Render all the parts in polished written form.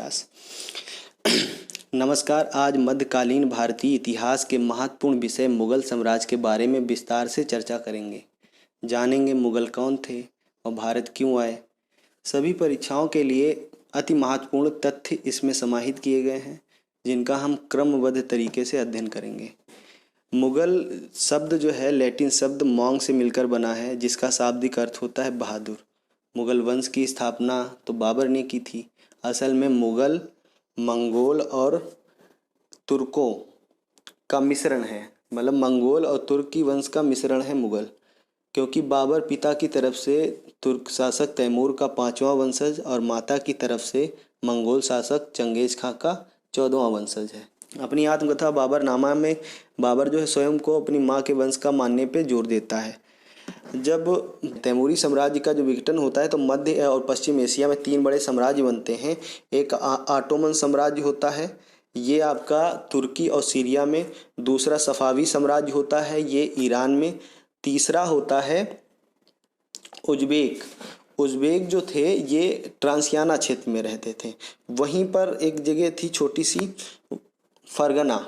इतिहास। नमस्कार। आज मध्यकालीन भारतीय इतिहास के महत्वपूर्ण विषय मुगल साम्राज्य के बारे में विस्तार से चर्चा करेंगे। जानेंगे मुगल कौन थे और भारत क्यों आए। सभी परीक्षाओं के लिए अति महत्वपूर्ण तथ्य इसमें समाहित किए गए हैं, जिनका हम क्रमबद्ध तरीके से अध्ययन करेंगे। मुगल शब्द जो है लैटिन शब्द मोंग से मिलकर बना है, जिसका शाब्दिक अर्थ होता है बहादुर। मुगल वंश की स्थापना तो बाबर ने की थी। असल में मुगल मंगोल और तुर्कों का मिश्रण है, मतलब मंगोल और तुर्की वंश का मिश्रण है मुगल, क्योंकि बाबर पिता की तरफ से तुर्क शासक तैमूर का 5वां वंशज और माता की तरफ से मंगोल शासक चंगेज खां का 14वां वंशज है। अपनी आत्मकथा बाबरनामा में बाबर जो है स्वयं को अपनी माँ के वंश का मानने पे जोर देता है। जब तैमूरी साम्राज्य का जो विघटन होता है तो मध्य और पश्चिम एशिया में 3 बड़े साम्राज्य बनते हैं। एक ऑटोमन साम्राज्य होता है, ये आपका तुर्की और सीरिया में। दूसरा सफावी साम्राज्य होता है, ये ईरान में। तीसरा होता है उज्बेक। उज्बेक जो थे ये ट्रांसियाना क्षेत्र में रहते थे। वहीं पर एक जगह थी छोटी सी फरगना।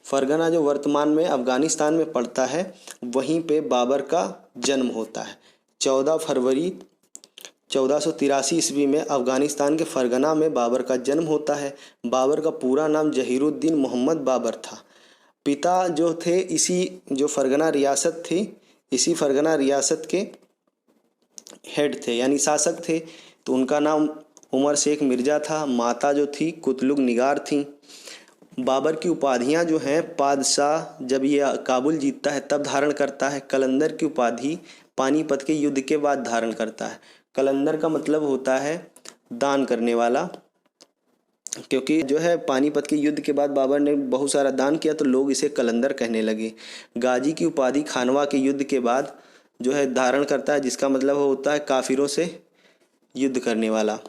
फरगना जो वर्तमान में अफ़गानिस्तान में पड़ता है, वहीं पे बाबर का जन्म होता है। 14 फरवरी 1483 ईस्वी में अफ़गानिस्तान के फरगना में बाबर का जन्म होता है। बाबर का पूरा नाम जहीरुद्दीन मोहम्मद बाबर था। पिता जो थे इसी जो फरगना रियासत थी, इसी फरगना रियासत के हेड थे यानी शासक थे, तो उनका नाम उमर शेख मिर्ज़ा था। माता जो थी कुतलुग निगार थी। बाबर की उपाधियां जो हैं, पादशाह जब ये काबुल जीतता है तब धारण करता है। कलंदर की उपाधि पानीपत के युद्ध के बाद धारण करता है। कलंदर का मतलब होता है दान करने वाला, क्योंकि जो है पानीपत के युद्ध के बाद बाबर ने बहुत सारा दान किया तो लोग इसे कलंदर कहने लगे। गाजी की उपाधि खानवा के युद्ध के बाद जो है धारण करता है, जिसका मतलब होता है काफिरों से युद्ध करने वाला।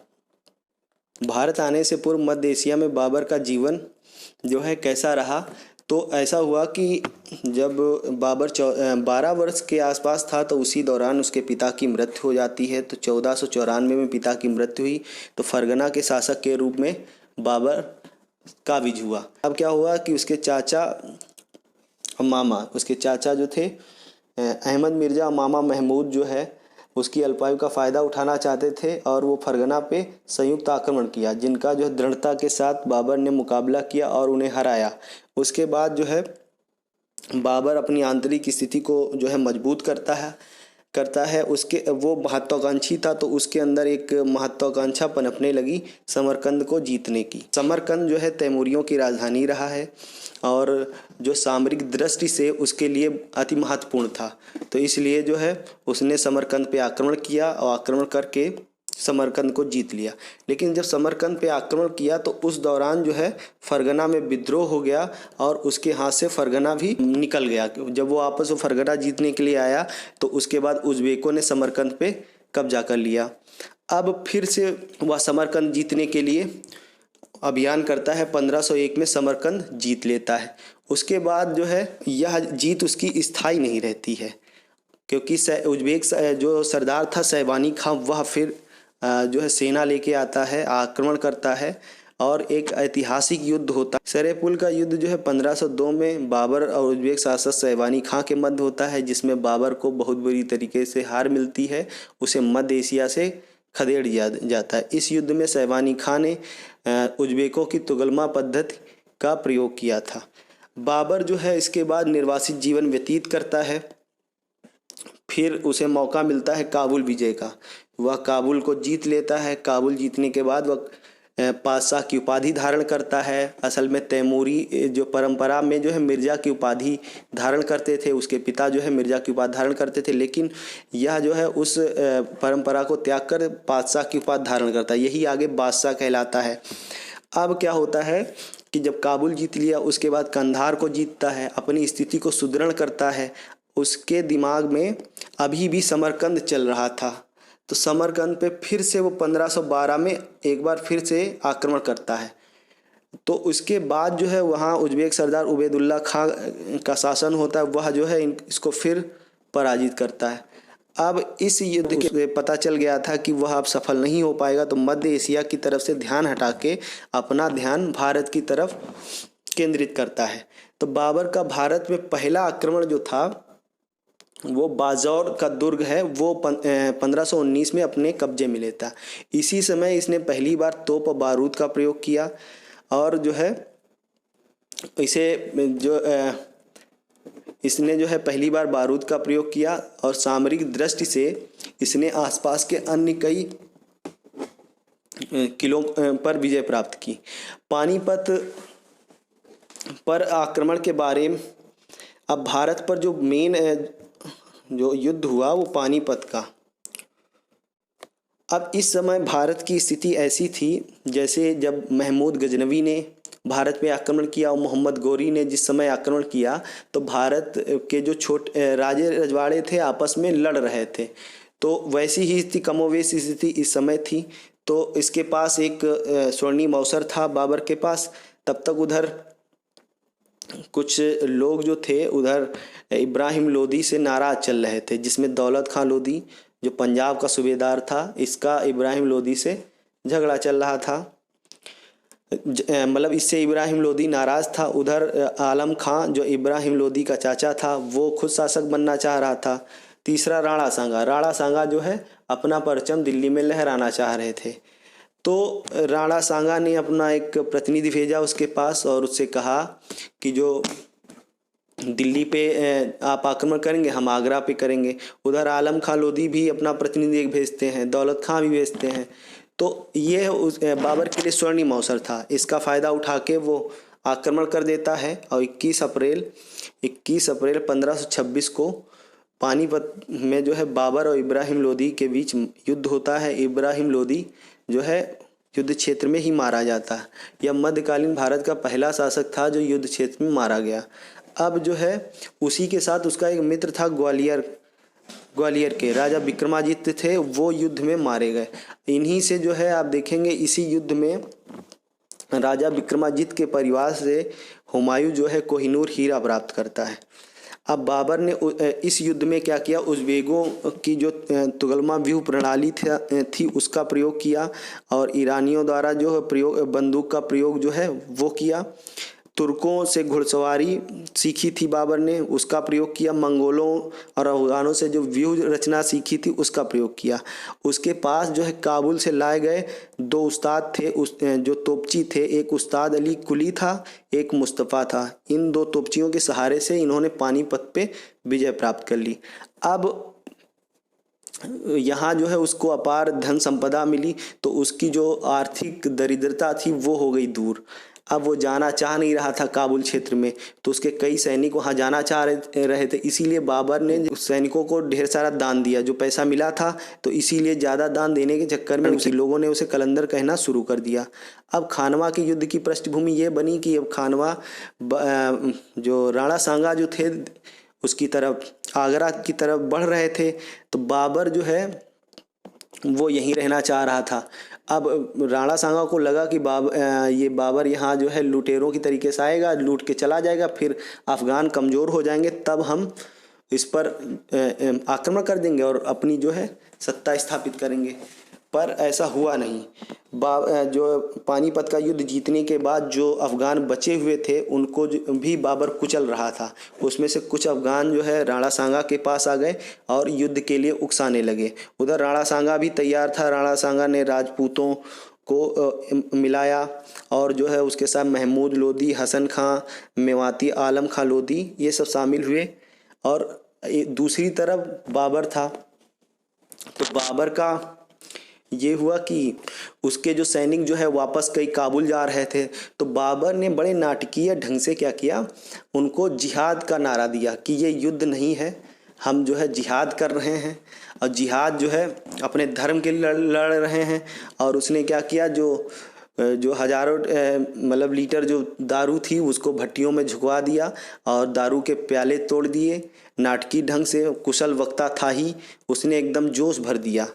भारत आने से पूर्व मध्य एशिया में बाबर का जीवन जो है कैसा रहा, तो ऐसा हुआ कि जब बाबर 12 वर्ष के आसपास था तो उसी दौरान उसके पिता की मृत्यु हो जाती है। तो 1494 में पिता की मृत्यु हुई तो फरगना के शासक के रूप में बाबर काबिज हुआ। अब क्या हुआ कि उसके चाचा और मामा, उसके चाचा जो थे अहमद मिर्ज़ा और मामा महमूद जो है उसकी अल्पायु का फ़ायदा उठाना चाहते थे और वो फरगना पे संयुक्त आक्रमण किया, जिनका जो है दृढ़ता के साथ बाबर ने मुकाबला किया और उन्हें हराया। उसके बाद जो है बाबर अपनी आंतरिक स्थिति को जो है मजबूत करता है। उसके वो महत्वाकांक्षी था, तो उसके अंदर एक महत्वाकांक्षा पनपने लगी समरकंद को जीतने की। समरकंद जो है तैमूरियों की राजधानी रहा है और जो सामरिक दृष्टि से उसके लिए अति महत्वपूर्ण था। तो इसलिए जो है उसने समरकंद पे आक्रमण किया और आक्रमण करके समरकंद को जीत लिया। लेकिन जब समरकंद पे आक्रमण किया तो उस दौरान जो है फरगना में विद्रोह हो गया और उसके हाथ से फरगना भी निकल गया। जब वो वापस वो फरगना जीतने के लिए आया तो उसके बाद उज़्बेकों ने समरकंद पे कब्जा कर लिया। अब फिर से वह समरकंद जीतने के लिए अभियान करता है। 1501 में समरकंद जीत लेता है। उसके बाद जो है यह जीत उसकी स्थायी नहीं रहती है, क्योंकि उज़्बेक जो सरदार था सैवानी खां, वह फिर जो है सेना लेके आता है, आक्रमण करता है और एक ऐतिहासिक युद्ध होता है। सरेपुल का युद्ध जो है 1502 में बाबर और उज़्बेक शासक सैवानी खां के मध्य होता है, जिसमें बाबर को बहुत बुरी तरीके से हार मिलती है। उसे मध्य एशिया से खदेड़ जाता है। इस युद्ध में सैवानी खां ने उज़्बेकों की तुगलमा पद्धति का प्रयोग किया था। बाबर जो है इसके बाद निर्वासित जीवन व्यतीत करता है। फिर उसे मौका मिलता है काबुल विजय का। वह काबुल को जीत लेता है। काबुल जीतने के बाद वह पातशाह की उपाधि धारण करता है। असल में तैमूरी जो परंपरा में जो है मिर्ज़ा की उपाधि धारण करते थे, उसके पिता जो है मिर्ज़ा की उपाधि धारण करते थे, लेकिन यह जो है उस परंपरा को त्याग कर पातशाह की उपाधि धारण करता है। यही आगे बादशाह कहलाता है। अब क्या होता है कि जब काबुल जीत लिया उसके बाद कंधार को जीतता है, अपनी स्थिति को सुदृढ़ करता है। उसके दिमाग में अभी भी समरकंद चल रहा था, तो समरकंद पे फिर से वो 1512 में एक बार फिर से आक्रमण करता है। तो उसके बाद जो है वहाँ उज़्बेक सरदार उबैदुल्ला खां का शासन होता है। वह जो है इसको फिर पराजित करता है। अब इस युद्ध के पता चल गया था कि वह अब सफल नहीं हो पाएगा, तो मध्य एशिया की तरफ से ध्यान हटा के अपना ध्यान भारत की तरफ केंद्रित करता है। तो बाबर का भारत में पहला आक्रमण जो था वो बाजौर का दुर्ग है, वो 1519 में अपने कब्जे में लेता। इसी समय इसने पहली बार तोप और बारूद का प्रयोग किया और जो है इसने जो है पहली बार बारूद का प्रयोग किया और सामरिक दृष्टि से इसने आसपास के अन्य कई किलों पर विजय प्राप्त की। पानीपत पर आक्रमण के बारे में अब भारत पर जो मेन जो युद्ध हुआ वो पानीपत का। अब इस समय भारत की स्थिति ऐसी थी जैसे जब महमूद गजनवी ने भारत पे आक्रमण किया और मोहम्मद गौरी ने जिस समय आक्रमण किया तो भारत के जो छोटे राजे रजवाड़े थे आपस में लड़ रहे थे, तो वैसी ही स्थिति कमोवेश स्थिति इस समय थी। तो इसके पास एक स्वर्णिम अवसर था बाबर के पास। तब तक उधर कुछ लोग जो थे उधर इब्राहिम लोदी से नाराज चल रहे थे, जिसमें दौलत खां लोदी जो पंजाब का सूबेदार था, इसका इब्राहिम लोदी से झगड़ा चल रहा था। मतलब इससे इब्राहिम लोदी नाराज़ था। उधर आलम खां जो इब्राहिम लोदी का चाचा था वो खुद शासक बनना चाह रहा था। तीसरा राणा सांगा जो है अपना परचम दिल्ली में लहराना चाह रहे थे। तो राणा सांगा ने अपना एक प्रतिनिधि भेजा उसके पास और उससे कहा कि जो दिल्ली पे आप आक्रमण करेंगे, हम आगरा पे करेंगे। उधर आलम खां लोदी भी अपना प्रतिनिधि एक भेजते हैं, दौलत खां भी भेजते हैं। तो ये उस बाबर के लिए स्वर्णिम अवसर था। इसका फ़ायदा उठा के वो आक्रमण कर देता है और 21 अप्रैल 1526 को पानीपत में जो है बाबर और इब्राहिम लोदी के बीच युद्ध होता है। इब्राहिम लोदी जो है युद्ध क्षेत्र में ही मारा जाता है। यह मध्यकालीन भारत का पहला शासक था जो युद्ध क्षेत्र में मारा गया। अब जो है उसी के साथ उसका एक मित्र था ग्वालियर के राजा विक्रमादित्य थे, वो युद्ध में मारे गए। इन्हीं से जो है आप देखेंगे इसी युद्ध में राजा विक्रमादित्य के परिवार से हुमायूं जो है कोहिनूर हीरा प्राप्त करता है। अब बाबर ने इस युद्ध में क्या किया, उज़्बेकों की जो तुगलमा व्यूह प्रणाली थी उसका प्रयोग किया और ईरानियों द्वारा जो बंदूक का प्रयोग जो है वो किया। तुर्कों से घुड़सवारी सीखी थी बाबर ने, उसका प्रयोग किया। मंगोलों और अफगानों से जो व्यूह रचना सीखी थी उसका प्रयोग किया। उसके पास जो है काबुल से लाए गए 2 उस्ताद थे, जो तोपची थे, एक उस्ताद अली कुली था, एक मुस्तफ़ा था। इन 2 तोपचियों के सहारे से इन्होंने पानीपत पे विजय प्राप्त कर ली। अब यहाँ जो है उसको अपार धन संपदा मिली, तो उसकी जो आर्थिक दरिद्रता थी वो हो गई दूर। अब वो जाना चाह नहीं रहा था काबुल क्षेत्र में, तो उसके कई सैनिक वहाँ जाना चाह रहे थे। इसीलिए बाबर ने उस सैनिकों को ढेर सारा दान दिया, जो पैसा मिला था, तो इसीलिए ज़्यादा दान देने के चक्कर में उसी लोगों ने उसे कलंदर कहना शुरू कर दिया। अब खानवा के युद्ध की पृष्ठभूमि ये बनी कि अब खानवा जो राणा सांगा जो थे उसकी तरफ आगरा की तरफ बढ़ रहे थे, तो बाबर जो है वो यहीं रहना चाह रहा था। अब राणा सांगा को लगा कि ये बाबर यहाँ जो है लुटेरों की तरीके से आएगा, लूट के चला जाएगा, फिर अफ़गान कमज़ोर हो जाएंगे, तब हम इस पर आक्रमण कर देंगे और अपनी जो है सत्ता स्थापित करेंगे। पर ऐसा हुआ नहीं। जो पानीपत का युद्ध जीतने के बाद जो अफ़गान बचे हुए थे उनको भी बाबर कुचल रहा था। उसमें से कुछ अफ़गान जो है राणा सांगा के पास आ गए और युद्ध के लिए उकसाने लगे। उधर राणा सांगा भी तैयार था। राणा सांगा ने राजपूतों को मिलाया और जो है उसके साथ महमूद लोदी, हसन खां, मेवाती आलम खां लोदी, ये सब शामिल हुए। और दूसरी तरफ बाबर था, तो बाबर का ये हुआ कि उसके जो सैनिक जो है वापस कई काबुल जा रहे थे, तो बाबर ने बड़े नाटकीय ढंग से क्या किया, उनको जिहाद का नारा दिया कि ये युद्ध नहीं है, हम जो है जिहाद कर रहे हैं और जिहाद जो है अपने धर्म के लिए लड़ रहे हैं। और उसने क्या किया, जो हज़ारों मतलब लीटर जो दारू थी उसको भट्टियों में झुकवा दिया और दारू के प्याले तोड़ दिए। नाटकीय ढंग से, कुशल वक्ता था ही, उसने एकदम जोश भर दिया।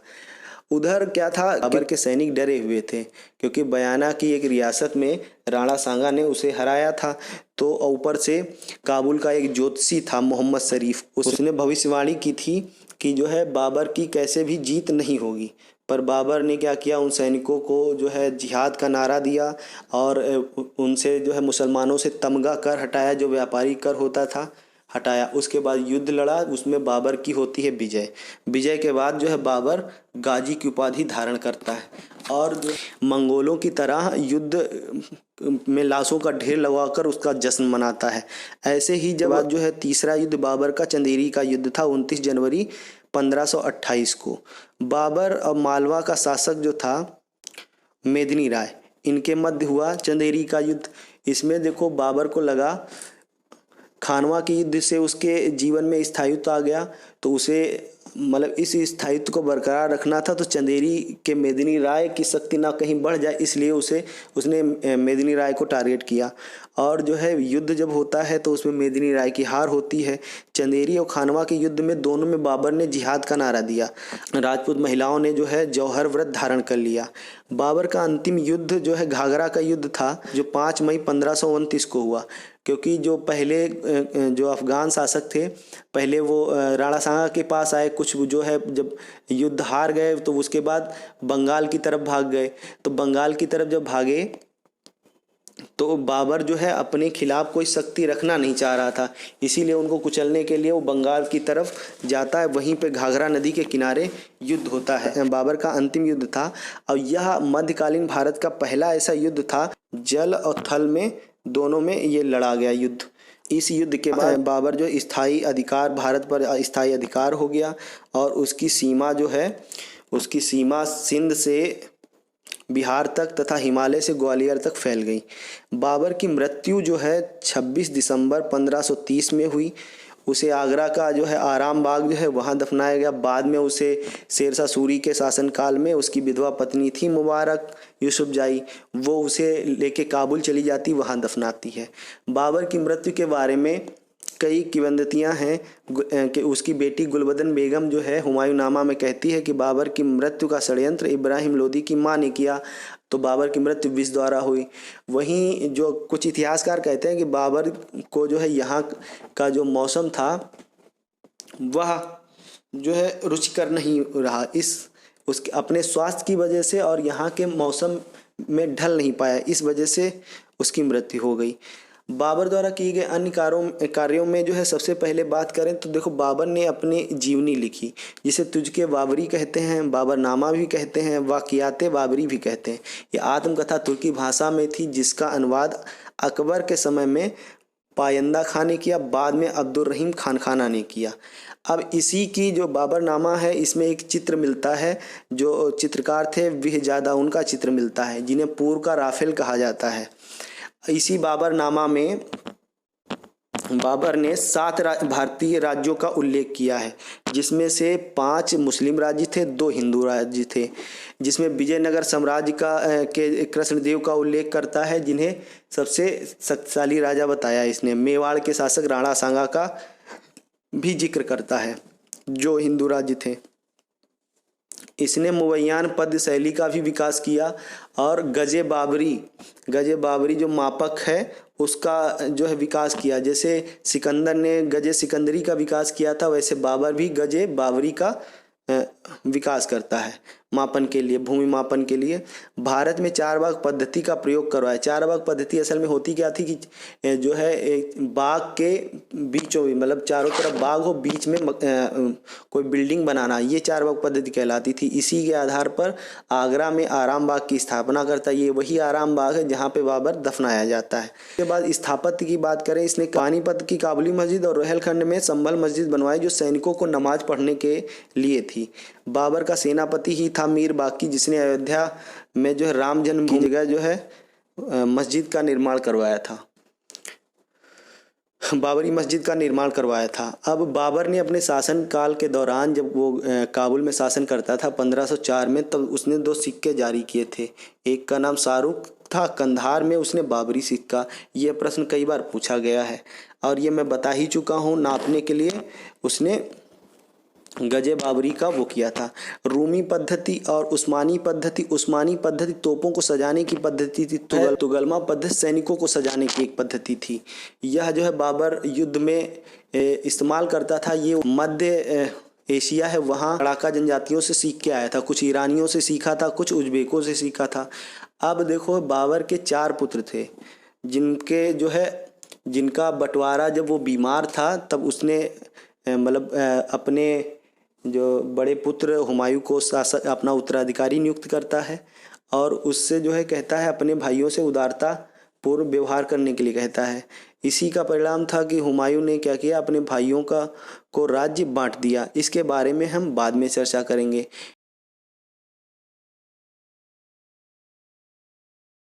उधर क्या था, बाबर के सैनिक डरे हुए थे क्योंकि बयाना की एक रियासत में राणा सांगा ने उसे हराया था। तो ऊपर से काबुल का एक ज्योतिषी था मोहम्मद शरीफ, उसने भविष्यवाणी की थी कि जो है बाबर की कैसे भी जीत नहीं होगी। पर बाबर ने क्या किया, उन सैनिकों को जो है जिहाद का नारा दिया और उनसे जो है मुसलमानों से तमगा कर हटाया, जो व्यापारी कर होता था हटाया। उसके बाद युद्ध लड़ा, उसमें बाबर की होती है विजय। विजय के बाद जो है बाबर गाजी की उपाधि धारण करता है और जो मंगोलों की तरह युद्ध में लाशों का ढेर लगवाकर उसका जश्न मनाता है। ऐसे ही जब जो है तीसरा युद्ध बाबर का चंदेरी का युद्ध था 29 जनवरी 1528 को। बाबर और मालवा का शासक जो था मेदिनी राय, इनके मध्य हुआ चंदेरी का युद्ध। इसमें देखो बाबर को लगा खानवा के युद्ध से उसके जीवन में स्थायित्व आ गया, तो उसे मतलब इस स्थायित्व को बरकरार रखना था। तो चंदेरी के मेदिनी राय की शक्ति ना कहीं बढ़ जाए, इसलिए उसने मेदिनी राय को टारगेट किया। और जो है युद्ध जब होता है तो उसमें मेदिनी राय की हार होती है। चंदेरी और खानवा के युद्ध में दोनों में बाबर ने जिहाद का नारा दिया। राजपूत महिलाओं ने जो है जौहर व्रत धारण कर लिया। बाबर का अंतिम युद्ध जो है घाघरा का युद्ध था, जो 5 मई 1529 को हुआ। क्योंकि जो पहले जो अफगान शासक थे, पहले वो राणा सांगा के पास आए, कुछ जो है जब युद्ध हार गए तो उसके बाद बंगाल की तरफ भाग गए। तो बंगाल की तरफ जब भागे तो बाबर जो है अपने खिलाफ कोई शक्ति रखना नहीं चाह रहा था, इसीलिए उनको कुचलने के लिए वो बंगाल की तरफ जाता है। वहीं पे घाघरा नदी के किनारे युद्ध होता है। बाबर का अंतिम युद्ध था और यह मध्यकालीन भारत का पहला ऐसा युद्ध था, जल और थल में दोनों में ये लड़ा गया युद्ध। इस युद्ध के बाद बाबर जो स्थायी अधिकार, भारत पर स्थायी अधिकार हो गया और उसकी सीमा जो है, उसकी सीमा सिंध से बिहार तक तथा हिमालय से ग्वालियर तक फैल गई। बाबर की मृत्यु जो है 26 दिसंबर 1530 में हुई। उसे आगरा का जो है आराम बाग जो है वहाँ दफनाया गया। बाद में उसे शेरशाह सूरी के शासनकाल में उसकी विधवा पत्नी थी मुबारक यूसुफजाई, वो उसे लेके काबुल चली जाती, वहाँ दफनाती है। बाबर की मृत्यु के बारे में कई किंवदंतियाँ हैं कि उसकी बेटी गुलबदन बेगम जो है हुमायूंनामा में कहती है कि बाबर की मृत्यु का षड्यंत्र इब्राहिम लोदी की माँ ने किया, तो बाबर की मृत्यु विष द्वारा हुई। वहीं जो कुछ इतिहासकार कहते हैं कि बाबर को जो है यहाँ का जो मौसम था वह जो है रुचिकर नहीं रहा, उसके अपने स्वास्थ्य की वजह से और यहाँ के मौसम में ढल नहीं पाया, इस वजह से उसकी मृत्यु हो गई। बाबर द्वारा किए गए अन्य कार्यों में जो है सबसे पहले बात करें तो देखो बाबर ने अपनी जीवनी लिखी, जिसे तुझके बाबरी कहते हैं, बाबरनामा भी कहते हैं, वाक़ियात बाबरी भी कहते हैं। ये आत्मकथा तुर्की भाषा में थी, जिसका अनुवाद अकबर के समय में पायंदा खां ने किया, बाद में अब्दुल रहीम खान ने किया। अब इसी की जो बाबरनामा है, इसमें एक चित्र मिलता है, जो चित्रकार थे विहज़ादा, उनका चित्र मिलता है, जिन्हें पूर्व का राफेल कहा जाता है। इसी बाबरनामा में बाबर ने 7 भारतीय राज्यों का उल्लेख किया है, जिसमें से 5 मुस्लिम राज्य थे, 2 हिंदू राज्य थे। जिसमें विजयनगर साम्राज्य के कृष्णदेव का उल्लेख करता है, जिन्हें सबसे शक्तिशाली राजा बताया इसने। मेवाड़ के शासक राणा सांगा का भी जिक्र करता है, जो हिंदू राज्य थे। इसने मुवैयान पद्य शैली का भी विकास किया और गजे बाबरी जो मापक है उसका जो है विकास किया। जैसे सिकंदर ने गजे सिकंदरी का विकास किया था, वैसे बाबर भी गजे बाबरी का विकास करता है मापन के लिए, भूमि मापन के लिए। भारत में 4 भाग पद्धति का प्रयोग करवाया। 4 भाग पद्धति असल में होती क्या थी कि जो है एक बाग के बीचों में, मतलब चारों तरफ बाग हो, बीच में कोई बिल्डिंग बनाना, ये 4 भाग पद्धति कहलाती थी। इसी के आधार पर आगरा में आराम बाग की स्थापना करता है। ये वही आराम बाग है जहाँ पे बाबर दफनाया जाता है। उसके बाद स्थापत्य की बात करें, इसने पानीपत की काबुली मस्जिद और रोहिलखंड में संभल मस्जिद बनवाई, जो सैनिकों को नमाज पढ़ने के लिए थी। बाबर का सेनापति ही था मीर बाकी, जिसने अयोध्या में जो है राम जन्मभूमि की जगह जो है मस्जिद का निर्माण करवाया था, बाबरी मस्जिद का निर्माण करवाया था। अब बाबर ने अपने शासन काल के दौरान, जब वो काबुल में शासन करता था 1504 में, तब उसने 2 सिक्के जारी किए थे। एक का नाम शाहरुख था, कंधार में उसने बाबरी सिक्का। यह प्रश्न कई बार पूछा गया है और ये मैं बता ही चुका हूँ। नापने के लिए उसने गजे बाबरी का वो किया था। रूमी पद्धति और उस्मानी पद्धति तोपों को सजाने की पद्धति थी। तुगलमा पद्धति सैनिकों को सजाने की एक पद्धति थी। यह जो है बाबर युद्ध में इस्तेमाल करता था। ये मध्य एशिया है वहाँ लड़ाका जनजातियों से सीख के आया था, कुछ ईरानियों से सीखा था, कुछ उज्बेकों से सीखा था। अब देखो बाबर के 4 पुत्र थे जिनके जो है जिनका बंटवारा जब वो बीमार था तब उसने मतलब अपने जो बड़े पुत्र हुमायूं को शासक अपना उत्तराधिकारी नियुक्त करता है और उससे जो है कहता है अपने भाइयों से उदारता पूर्व व्यवहार करने के लिए कहता है। इसी का परिणाम था कि हुमायूं ने क्या किया, अपने भाइयों का को राज्य बांट दिया। इसके बारे में हम बाद में चर्चा करेंगे।